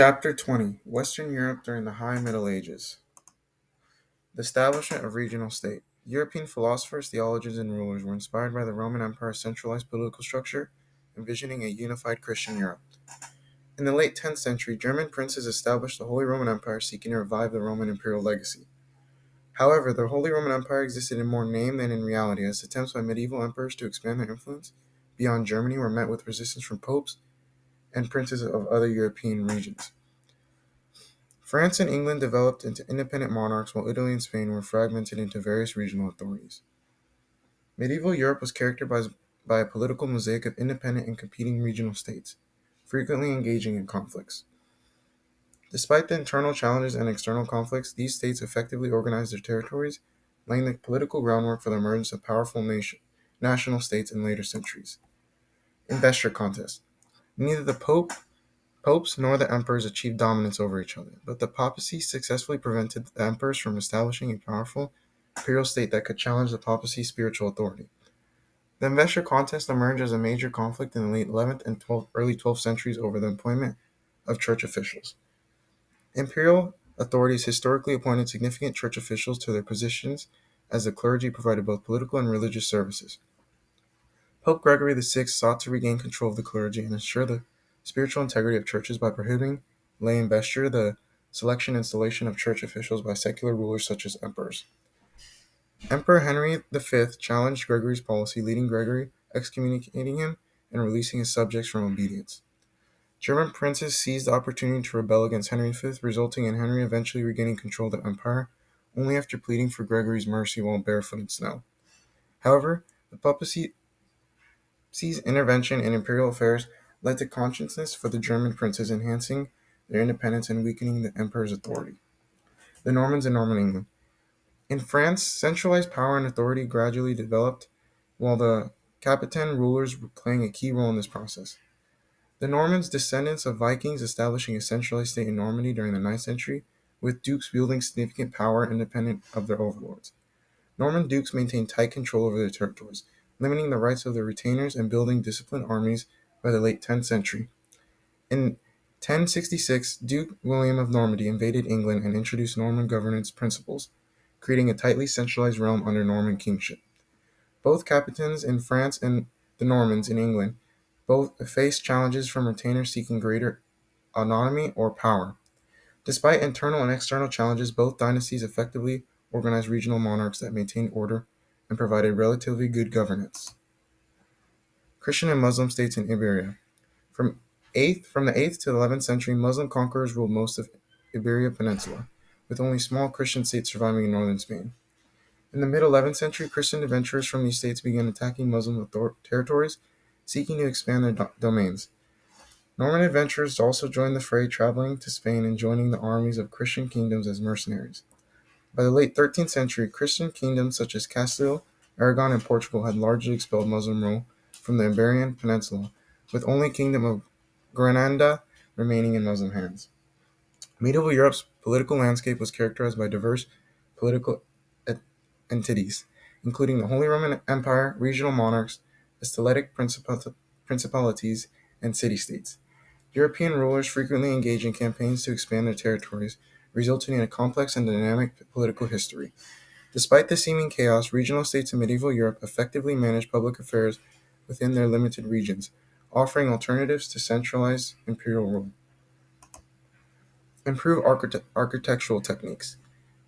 Chapter 20: Western Europe during the High Middle Ages. The establishment of regional state. European philosophers, theologians, and rulers were inspired by the Roman Empire's centralized political structure, envisioning a unified Christian Europe. In the late 10th century, German princes established the Holy Roman Empire, seeking to revive the Roman imperial legacy. However, the Holy Roman Empire existed in more name than in reality, as attempts by medieval emperors to expand their influence beyond Germany were met with resistance from popes and princes of other European regions. France and England developed into independent monarchs, while Italy and Spain were fragmented into various regional authorities. Medieval Europe was characterized by a political mosaic of independent and competing regional states, frequently engaging in conflicts. Despite the internal challenges and external conflicts, these states effectively organized their territories, laying the political groundwork for the emergence of powerful national states in later centuries. Investure contest. Neither the popes nor the emperors achieved dominance over each other, but the papacy successfully prevented the emperors from establishing a powerful imperial state that could challenge the papacy's spiritual authority. The investor contest emerged as a major conflict in the late 11th and early 12th centuries over the appointment of church officials. Imperial authorities historically appointed significant church officials to their positions, as the clergy provided both political and religious services. Pope Gregory VI sought to regain control of the clergy and ensure the spiritual integrity of churches by prohibiting lay investiture, the selection and installation of church officials by secular rulers such as emperors. Emperor Henry V challenged Gregory's policy, leading Gregory excommunicating him and releasing his subjects from obedience. German princes seized the opportunity to rebel against Henry V, resulting in Henry eventually regaining control of the empire, only after pleading for Gregory's mercy while barefoot in snow. However, the papacy's intervention in imperial affairs led to conscientiousness for the German princes, enhancing their independence and weakening the emperor's authority. The Normans in Norman England. In France, centralized power and authority gradually developed, while the Capitan rulers were playing a key role in this process. The Normans, descendants of Vikings, establishing a centralized state in Normandy during the 9th century, with dukes wielding significant power independent of their overlords. Norman dukes maintained tight control over their territories, limiting the rights of their retainers and building disciplined armies by the late 10th century. In 1066, Duke William of Normandy invaded England and introduced Norman governance principles, creating a tightly centralized realm under Norman kingship. Both captains in France and the Normans in England both faced challenges from retainers seeking greater autonomy or power. Despite internal and external challenges, both dynasties effectively organized regional monarchs that maintained order and provided relatively good governance. Christian and Muslim states in Iberia. From the 8th to the 11th century, Muslim conquerors ruled most of Iberia Peninsula, with only small Christian states surviving in northern Spain. In the mid-11th century, Christian adventurers from these states began attacking Muslim territories, seeking to expand their domains. Norman adventurers also joined the fray, traveling to Spain and joining the armies of Christian kingdoms as mercenaries. By the late 13th century, Christian kingdoms such as Castile, Aragon, and Portugal had largely expelled Muslim rule from the Iberian Peninsula, with only the Kingdom of Granada remaining in Muslim hands. Medieval Europe's political landscape was characterized by diverse political entities, including the Holy Roman Empire, regional monarchs, stellitic principalities, and city-states. European rulers frequently engaged in campaigns to expand their territories, resulting in a complex and dynamic political history. Despite the seeming chaos, regional states in medieval Europe effectively managed public affairs within their limited regions, offering alternatives to centralized imperial rule. Improve architectural techniques.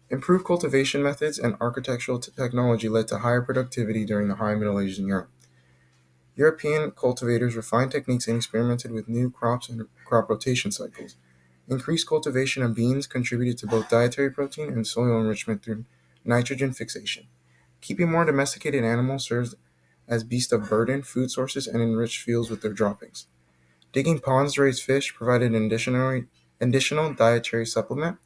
Improved cultivation methods and architectural technology led to higher productivity during the High Middle Ages in Europe. European cultivators refined techniques and experimented with new crops and crop rotation cycles. Increased cultivation of beans contributed to both dietary protein and soil enrichment through nitrogen fixation. Keeping more domesticated animals serves as beasts of burden, food sources, and enriched fields with their droppings. Digging ponds to raise fish provided an additional dietary supplement.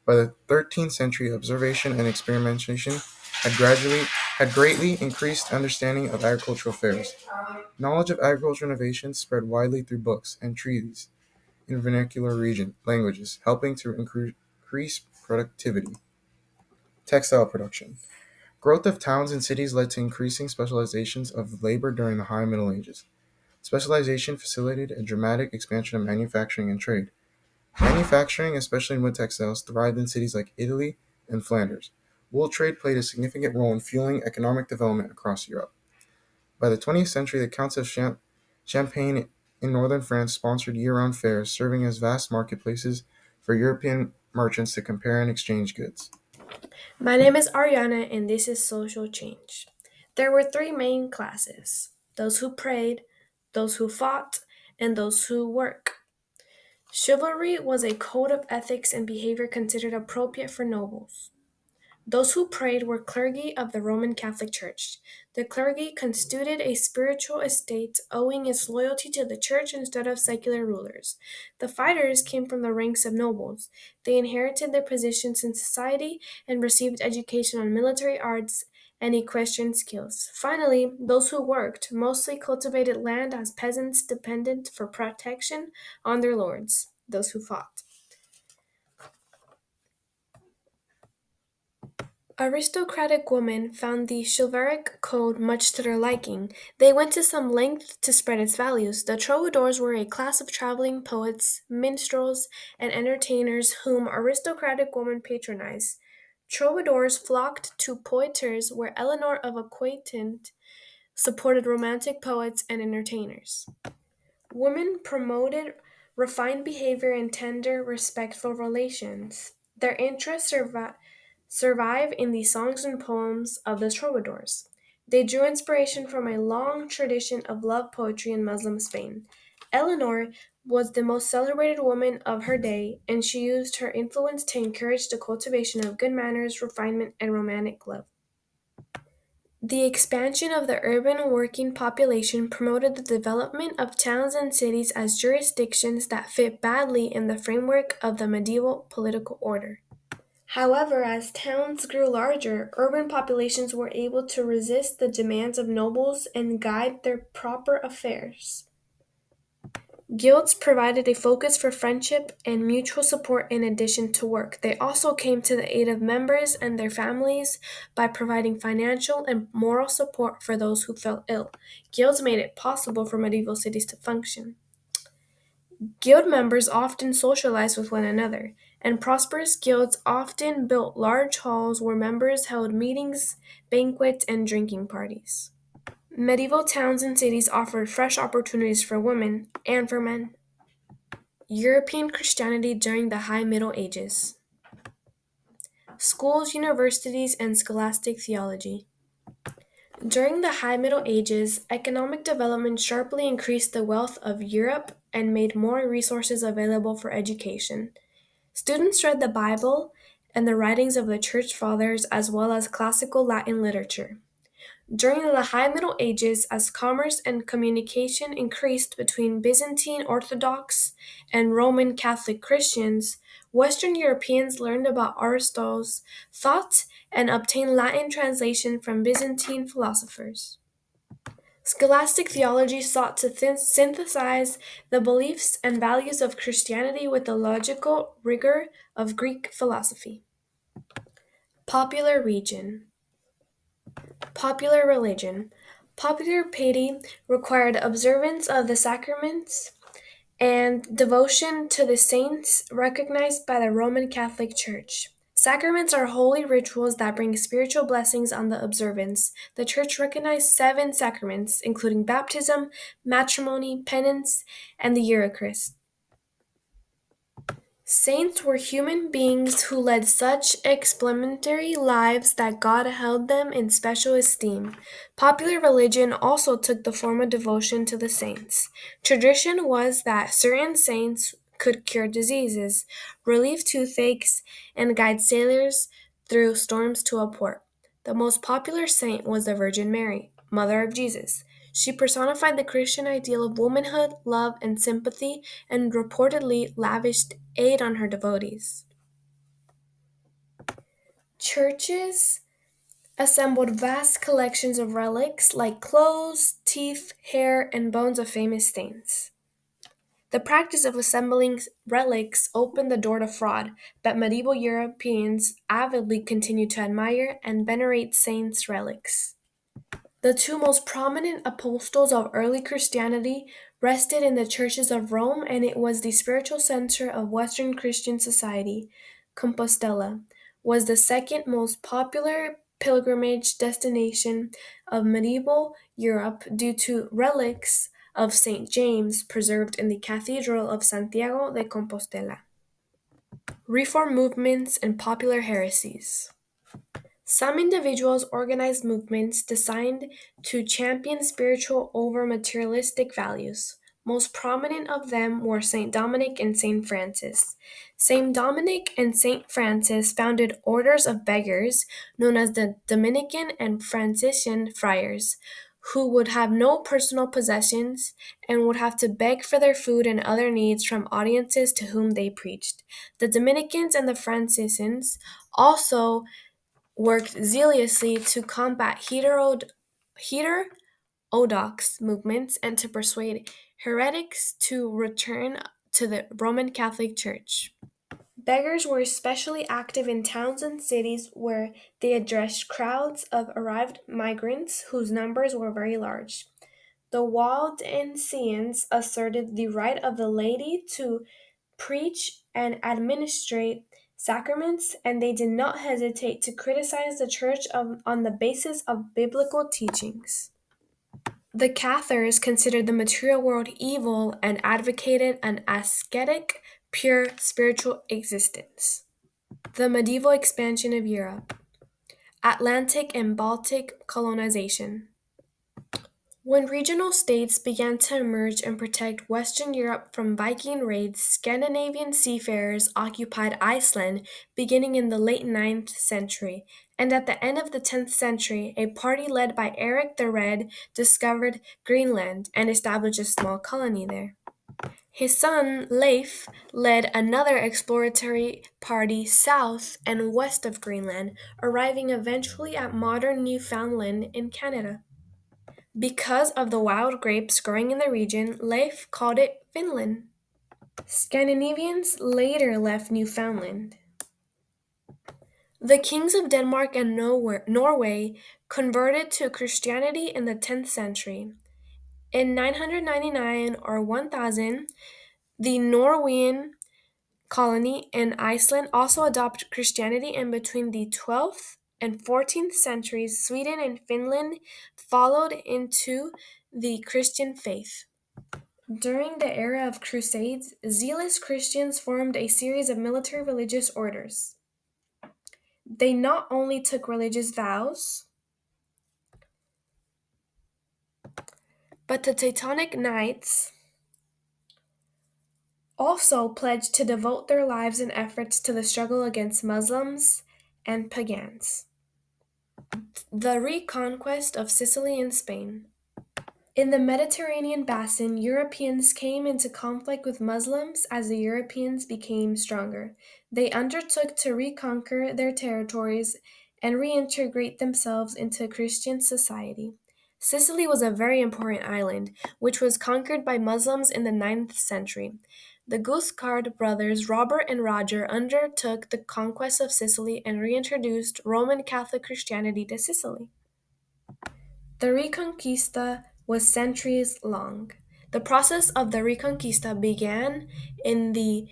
By the 13th century, observation and experimentation had greatly increased understanding of agricultural affairs. Knowledge of agricultural innovations spread widely through books and treatises in vernacular languages, helping to increase productivity. Textile production. Growth of towns and cities led to increasing specializations of labor during the High Middle Ages. Specialization facilitated a dramatic expansion of manufacturing and trade. Manufacturing, especially in wood textiles, thrived in cities like Italy and Flanders. Wool trade played a significant role in fueling economic development across Europe. By the 20th century, the Counts of Champagne in northern France sponsored year-round fairs, serving as vast marketplaces for European merchants to compare and exchange goods. My name is Ariana, and this is Social Change. There were three main classes: those who prayed, those who fought, and those who work. Chivalry was a code of ethics and behavior considered appropriate for nobles. Those who prayed were clergy of the Roman Catholic Church. The clergy constituted a spiritual estate owing its loyalty to the church instead of secular rulers. The fighters came from the ranks of nobles. They inherited their positions in society and received education on military arts and equestrian skills. Finally, those who worked mostly cultivated land as peasants dependent for protection on their lords, those who fought. Aristocratic women found the chivalric code much to their liking. They went to some length to spread its values. The troubadours were a class of traveling poets, minstrels, and entertainers whom aristocratic women patronized. Troubadours flocked to poitiers where Eleanor of Aquitaine supported romantic poets and entertainers. Women promoted refined behavior and tender, respectful relations. Their interests survive in the songs and poems of the troubadours. They drew inspiration from a long tradition of love poetry in Muslim Spain. Eleanor was the most celebrated woman of her day, and she used her influence to encourage the cultivation of good manners, refinement, and romantic love. The expansion of the urban working population promoted the development of towns and cities as jurisdictions that fit badly in the framework of the medieval political order. However, as towns grew larger, urban populations were able to resist the demands of nobles and guide their proper affairs. Guilds provided a focus for friendship and mutual support in addition to work. They also came to the aid of members and their families by providing financial and moral support for those who fell ill. Guilds made it possible for medieval cities to function. Guild members often socialized with one another, and prosperous guilds often built large halls where members held meetings, banquets, and drinking parties. Medieval towns and cities offered fresh opportunities for women and for men. European Christianity during the High Middle Ages. Schools, universities, and scholastic theology. During the High Middle Ages, economic development sharply increased the wealth of Europe and made more resources available for education. Students read the Bible and the writings of the Church Fathers as well as classical Latin literature. During the High Middle Ages, as commerce and communication increased between Byzantine Orthodox and Roman Catholic Christians, Western Europeans learned about Aristotle's thought and obtained Latin translation from Byzantine philosophers. Scholastic theology sought to synthesize the beliefs and values of Christianity with the logical rigor of Greek philosophy. Popular region. Popular religion. Popular piety required observance of the sacraments and devotion to the saints recognized by the Roman Catholic Church. Sacraments are holy rituals that bring spiritual blessings on the observance. The Church recognized seven sacraments, including baptism, matrimony, penance, and the Eucharist. Saints were human beings who led such exemplary lives that God held them in special esteem. Popular religion also took the form of devotion to the saints. Tradition was that certain saints could cure diseases, relieve toothaches, and guide sailors through storms to a port. The most popular saint was the Virgin Mary, Mother of Jesus. She personified the Christian ideal of womanhood, love, and sympathy, and reportedly lavished aid on her devotees. Churches assembled vast collections of relics like clothes, teeth, hair, and bones of famous saints. The practice of assembling relics opened the door to fraud, but medieval Europeans avidly continued to admire and venerate saints' relics. The two most prominent apostles of early Christianity rested in the churches of Rome, and it was the spiritual center of Western Christian society. Compostela was the second most popular pilgrimage destination of medieval Europe due to relics of St. James preserved in the Cathedral of Santiago de Compostela. Reform movements and popular heresies. Some individuals organized movements designed to champion spiritual over materialistic values. Most prominent of them were St. Dominic and St. Francis. St. Dominic and St. Francis founded orders of beggars known as the Dominican and Franciscan friars, who would have no personal possessions and would have to beg for their food and other needs from audiences to whom they preached. The Dominicans and the Franciscans also worked zealously to combat heterodox movements and to persuade heretics to return to the Roman Catholic Church. Beggars were especially active in towns and cities where they addressed crowds of arrived migrants whose numbers were very large. The Waldensians asserted the right of the laity to preach and administrate sacraments, and they did not hesitate to criticize the church on the basis of biblical teachings. The Cathars considered the material world evil and advocated an ascetic, pure spiritual existence. The medieval expansion of Europe, Atlantic and Baltic colonization. When regional states began to emerge and protect Western Europe from Viking raids, Scandinavian seafarers occupied Iceland beginning in the late ninth century, and at the end of the 10th century, a party led by Eric the Red discovered Greenland and established a small colony there. His son Leif led another exploratory party south and west of Greenland, arriving eventually at modern Newfoundland in Canada. Because of the wild grapes growing in the region, Leif called it Finland. Scandinavians later left Newfoundland. The kings of Denmark and Norway converted to Christianity in the 10th century. In 999 or 1000, the Norwegian colony in Iceland also adopted Christianity, and between the 12th and 14th centuries, Sweden and Finland followed into the Christian faith. During the era of Crusades, zealous Christians formed a series of military religious orders. They not only took religious vows, but the Teutonic Knights also pledged to devote their lives and efforts to the struggle against Muslims and pagans. The reconquest of Sicily and Spain. In the Mediterranean basin, Europeans came into conflict with Muslims as the Europeans became stronger. They undertook to reconquer their territories and reintegrate themselves into Christian society. Sicily was a very important island, which was conquered by Muslims in the 9th century. The Guiscard brothers, Robert and Roger, undertook the conquest of Sicily and reintroduced Roman Catholic Christianity to Sicily. The Reconquista was centuries long. The process of the Reconquista began in the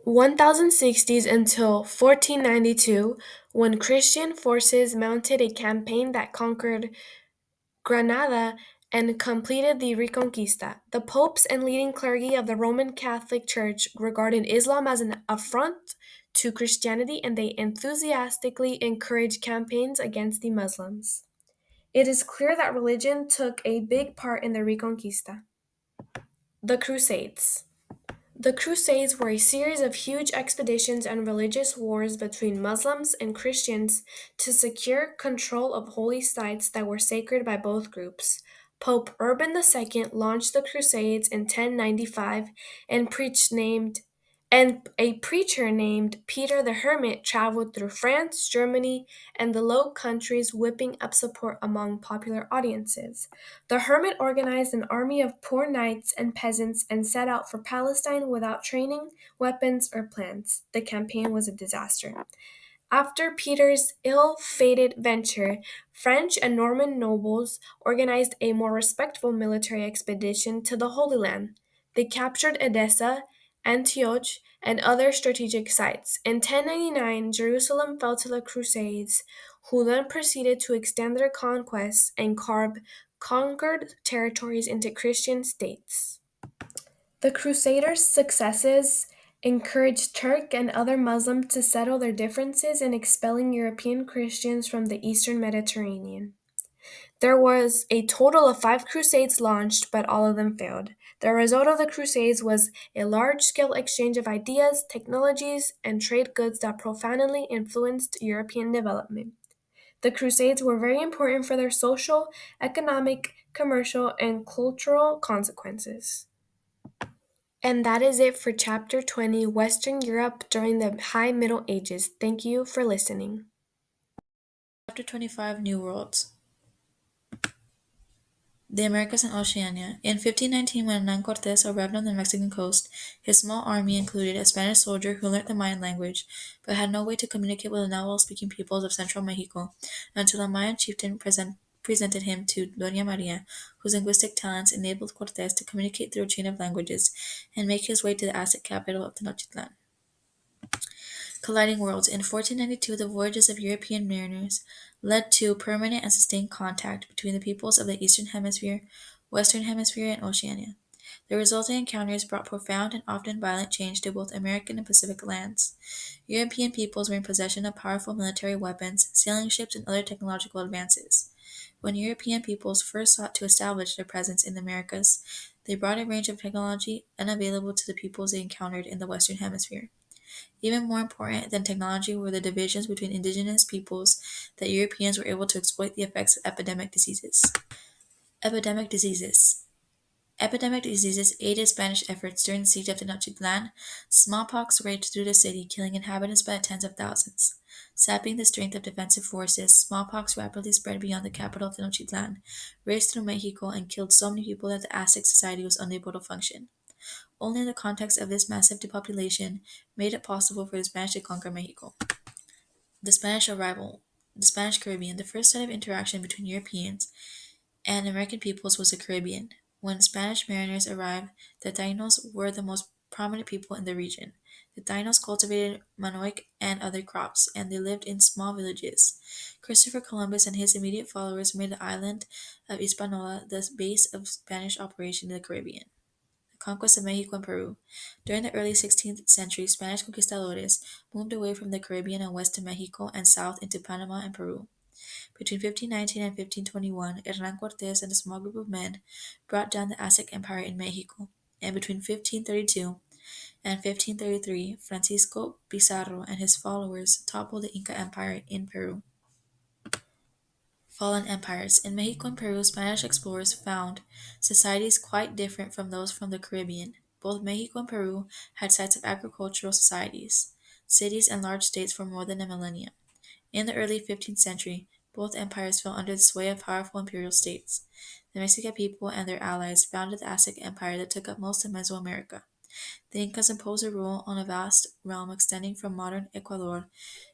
1060s until 1492, when Christian forces mounted a campaign that conquered Granada and completed the Reconquista. The popes and leading clergy of the Roman Catholic Church regarded Islam as an affront to Christianity, and they enthusiastically encouraged campaigns against the Muslims. It is clear that religion took a big part in the Reconquista. The Crusades. The Crusades were a series of huge expeditions and religious wars between Muslims and Christians to secure control of holy sites that were sacred by both groups. Pope Urban II launched the Crusades in 1095 and a preacher named Peter the Hermit traveled through France, Germany, and the Low Countries, whipping up support among popular audiences. The hermit organized an army of poor knights and peasants and set out for Palestine without training, weapons, or plans. The campaign was a disaster. After Peter's ill-fated venture, French and Norman nobles organized a more respectful military expedition to the Holy Land. They captured Edessa, Antioch, and other strategic sites. In 1099, Jerusalem fell to the Crusades, who then proceeded to extend their conquests and carve conquered territories into Christian states. The Crusaders' successes encouraged Turk and other Muslims to settle their differences in expelling European Christians from the eastern Mediterranean. There was a total of 5 crusades launched, but all of them failed. The result of the crusades was a large-scale exchange of ideas, technologies, and trade goods that profoundly influenced European development. The crusades were very important for their social, economic, commercial, and cultural consequences. And that is it for Chapter 20, Western Europe during the High Middle Ages. Thank you for listening. Chapter 25 New Worlds. The Americas and Oceania. In 1519, when Hernán Cortés arrived on the Mexican coast, his small army included a Spanish soldier who learned the Mayan language, but had no way to communicate with the now well-speaking peoples of central Mexico until a Mayan chieftain presented him to Doña Maria, whose linguistic talents enabled Cortés to communicate through a chain of languages and make his way to the Aztec capital of Tenochtitlan. Colliding worlds. In 1492, the voyages of European mariners led to permanent and sustained contact between the peoples of the Eastern Hemisphere, Western Hemisphere, and Oceania. The resulting encounters brought profound and often violent change to both American and Pacific lands. European peoples were in possession of powerful military weapons, sailing ships, and other technological advances. When European peoples first sought to establish their presence in the Americas, they brought a range of technology unavailable to the peoples they encountered in the Western Hemisphere. Even more important than technology were the divisions between indigenous peoples that Europeans were able to exploit the effects of epidemic diseases. Epidemic diseases. Epidemic diseases aided Spanish efforts during the siege of Tenochtitlan. Smallpox raged through the city, killing inhabitants by the tens of thousands. Sapping the strength of defensive forces, smallpox rapidly spread beyond the capital of Tenochtitlan, raced through Mexico, and killed so many people that the Aztec society was unable to function. Only in the context of this massive depopulation made it possible for the Spanish to conquer Mexico. The Spanish arrival, the Spanish Caribbean, the first site of interaction between Europeans and American peoples was the Caribbean. When Spanish mariners arrived, the Tainos were the most prominent people in the region. The Tainos cultivated manioc and other crops, and they lived in small villages. Christopher Columbus and his immediate followers made the island of Hispaniola the base of Spanish operation in the Caribbean. Conquest of Mexico and Peru. During the early 16th century, Spanish conquistadores moved away from the Caribbean and west to Mexico and south into Panama and Peru. Between 1519 and 1521, Hernán Cortés and a small group of men brought down the Aztec Empire in Mexico, and between 1532 and 1533, Francisco Pizarro and his followers toppled the Inca Empire in Peru. Fallen empires. In Mexico and Peru, Spanish explorers found societies quite different from those from the Caribbean. Both Mexico and Peru had sites of agricultural societies, cities, and large states for more than a millennium. In the early 15th century, both empires fell under the sway of powerful imperial states. The Mexican people and their allies founded the Aztec Empire that took up most of Mesoamerica. The Incas imposed a rule on a vast realm extending from modern Ecuador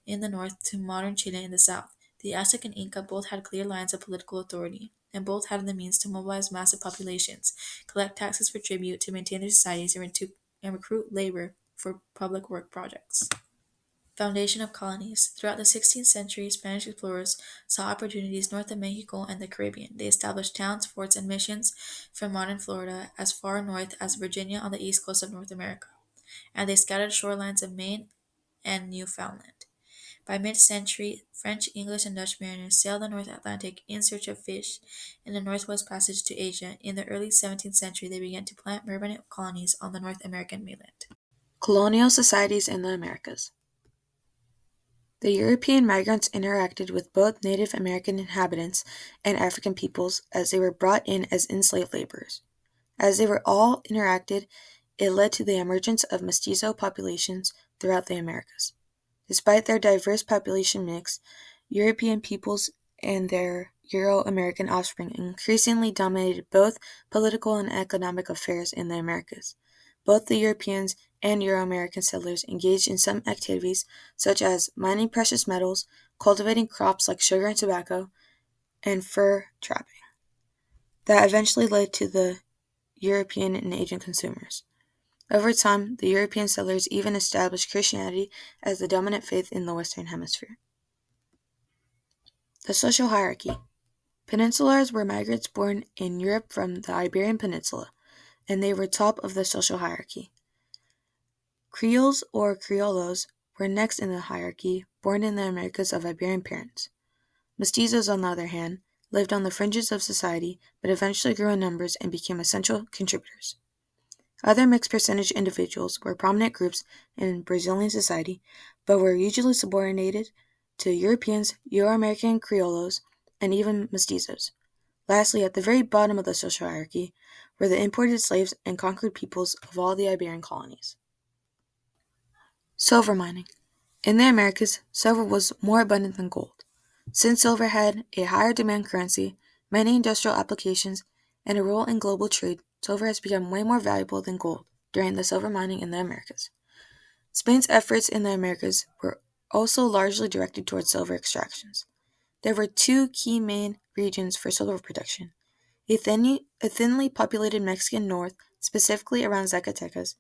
in the north to modern Chile in the south. The Aztec and Inca both had clear lines of political authority, and both had the means to mobilize massive populations, collect taxes for tribute to maintain their societies, and recruit labor for public work projects. Foundation of colonies. Throughout the 16th century, Spanish explorers saw opportunities north of Mexico and the Caribbean. They established towns, forts, and missions from modern Florida as far north as Virginia on the east coast of North America, and they scattered shorelines of Maine and Newfoundland. By mid-century, French, English, and Dutch mariners sailed the North Atlantic in search of fish in the Northwest Passage to Asia. In the early 17th century, they began to plant permanent colonies on the North American mainland. Colonial societies in the Americas. The European migrants interacted with both Native American inhabitants and African peoples as they were brought in as enslaved laborers. As they were all interacted, it led to the emergence of mestizo populations throughout the Americas. Despite their diverse population mix, European peoples and their Euro-American offspring increasingly dominated both political and economic affairs in the Americas. Both the Europeans and Euro-American settlers engaged in some activities such as mining precious metals, cultivating crops like sugar and tobacco, and fur trapping. That eventually led to the European and Asian consumers. Over time, the European settlers even established Christianity as the dominant faith in the Western Hemisphere. The social hierarchy. Peninsulars were migrants born in Europe from the Iberian Peninsula, and they were top of the social hierarchy. Creoles or Criollos were next in the hierarchy, born in the Americas of Iberian parents. Mestizos, on the other hand, lived on the fringes of society, but eventually grew in numbers and became essential contributors. Other mixed percentage individuals were prominent groups in Brazilian society, but were usually subordinated to Europeans, Euro-American Criollos, and even mestizos. Lastly, at the very bottom of the social hierarchy were the imported slaves and conquered peoples of all the Iberian colonies. Silver mining. In the Americas, silver was more abundant than gold. Since silver had a higher demand currency, many industrial applications, and a role in global trade, silver has become way more valuable than gold during the silver mining in the Americas. Spain's efforts in the Americas were also largely directed towards silver extractions. There were two key main regions for silver production: a thinly populated Mexican north, specifically around Zacatecas.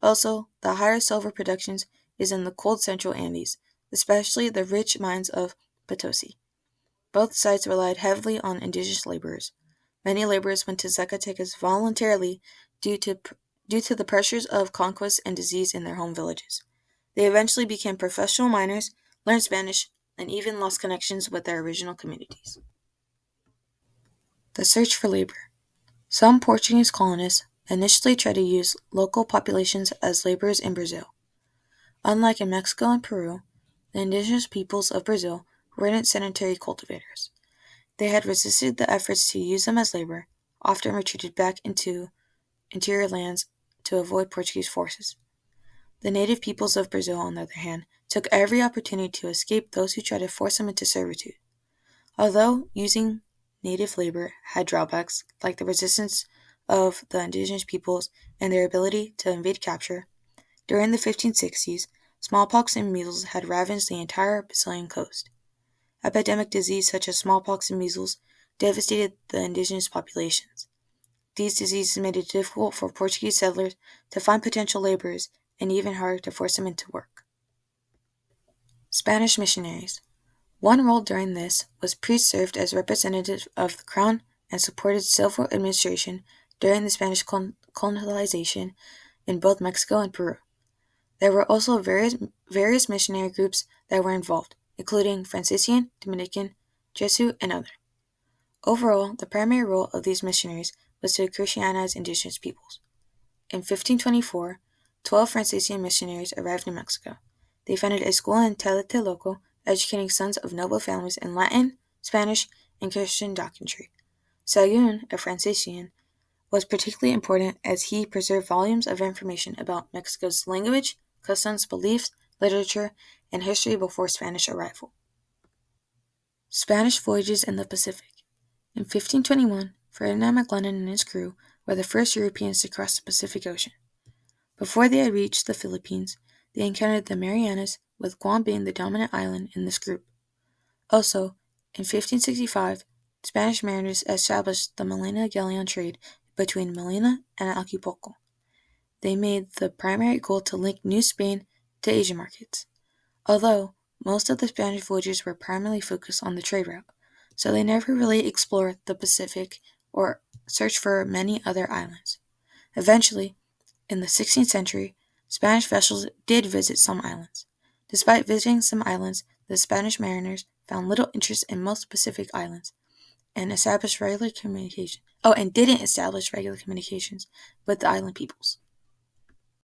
Also, the higher silver productions is in the cold central Andes, especially the rich mines of Potosi. Both sites relied heavily on indigenous laborers. Many laborers went to Zacatecas voluntarily due to the pressures of conquest and disease in their home villages. They eventually became professional miners, learned Spanish, and even lost connections with their original communities. The search for labor. Some Portuguese colonists initially tried to use local populations as laborers in Brazil. Unlike in Mexico and Peru, the indigenous peoples of Brazil weren't sedentary cultivators. They had resisted the efforts to use them as labor, often retreated back into interior lands to avoid Portuguese forces. The native peoples of Brazil, on the other hand, took every opportunity to escape those who tried to force them into servitude. Although using native labor had drawbacks, like the resistance of the indigenous peoples and their ability to evade capture, during the 1560s, smallpox and measles had ravaged the entire Brazilian coast. Epidemic disease such as smallpox and measles devastated the indigenous populations. These diseases made it difficult for Portuguese settlers to find potential laborers and even harder to force them into work. Spanish missionaries. One role during this was priests served as representatives of the crown and supported civil administration during the Spanish colonization in both Mexico and Peru. There were also various missionary groups that were involved, including Franciscan, Dominican, Jesuit, and others. Overall, the primary role of these missionaries was to Christianize indigenous peoples. In 1524, 12 Franciscan missionaries arrived in Mexico. They founded a school in Tlatelolco, educating sons of noble families in Latin, Spanish, and Christian doctrine. Sayun, a Franciscan, was particularly important as he preserved volumes of information about Mexico's language, customs, beliefs, literature, and history before Spanish arrival. Spanish voyages in the Pacific. In 1521, Ferdinand McLennan and his crew were the first Europeans to cross the Pacific Ocean. Before they had reached the Philippines, they encountered the Marianas, with Guam being the dominant island in this group. Also, in 1565, Spanish mariners established the Malena galleon trade between Manila and Acapulco. They made the primary goal to link New Spain to Asian markets. Although most of the Spanish voyages were primarily focused on the trade route, so they never really explored the Pacific or searched for many other islands. Eventually, in the 16th century, Spanish vessels did visit some islands. Despite visiting some islands, the Spanish mariners found little interest in most Pacific islands and didn't establish regular communications with the island peoples.